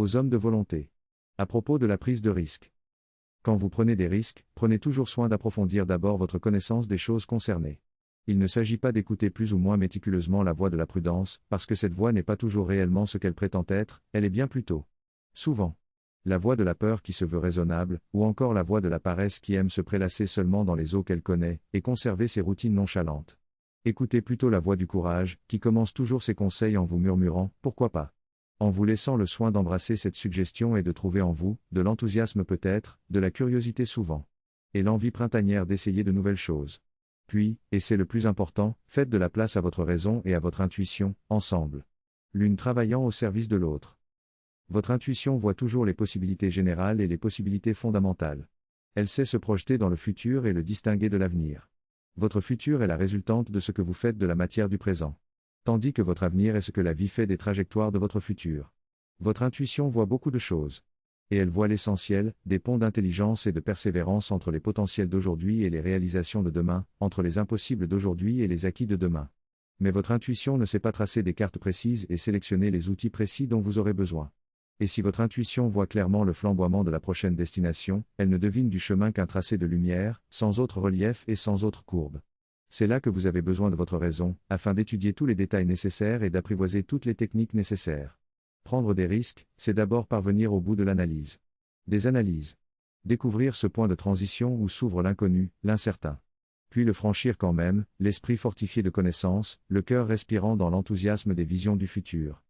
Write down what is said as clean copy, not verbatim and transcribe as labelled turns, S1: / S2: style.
S1: Aux hommes de volonté. À propos de la prise de risque. Quand vous prenez des risques, prenez toujours soin d'approfondir d'abord votre connaissance des choses concernées. Il ne s'agit pas d'écouter plus ou moins méticuleusement la voix de la prudence, parce que cette voix n'est pas toujours réellement ce qu'elle prétend être, elle est bien plutôt, souvent, la voix de la peur qui se veut raisonnable, ou encore la voix de la paresse qui aime se prélasser seulement dans les eaux qu'elle connaît, et conserver ses routines nonchalantes. Écoutez plutôt la voix du courage, qui commence toujours ses conseils en vous murmurant « pourquoi pas ?», en vous laissant le soin d'embrasser cette suggestion et de trouver en vous, de l'enthousiasme peut-être, de la curiosité souvent, et l'envie printanière d'essayer de nouvelles choses. Puis, et c'est le plus important, faites de la place à votre raison et à votre intuition, ensemble. L'une travaillant au service de l'autre. Votre intuition voit toujours les possibilités générales et les possibilités fondamentales. Elle sait se projeter dans le futur et le distinguer de l'avenir. Votre futur est la résultante de ce que vous faites de la matière du présent. Tandis que votre avenir est ce que la vie fait des trajectoires de votre futur. Votre intuition voit beaucoup de choses. Et elle voit l'essentiel, des ponts d'intelligence et de persévérance entre les potentiels d'aujourd'hui et les réalisations de demain, entre les impossibles d'aujourd'hui et les acquis de demain. Mais votre intuition ne sait pas tracer des cartes précises et sélectionner les outils précis dont vous aurez besoin. Et si votre intuition voit clairement le flamboiement de la prochaine destination, elle ne devine du chemin qu'un tracé de lumière, sans autre relief et sans autre courbe. C'est là que vous avez besoin de votre raison, afin d'étudier tous les détails nécessaires et d'apprivoiser toutes les techniques nécessaires. Prendre des risques, c'est d'abord parvenir au bout de l'analyse. Des analyses. Découvrir ce point de transition où s'ouvre l'inconnu, l'incertain. Puis le franchir quand même, l'esprit fortifié de connaissances, le cœur respirant dans l'enthousiasme des visions du futur.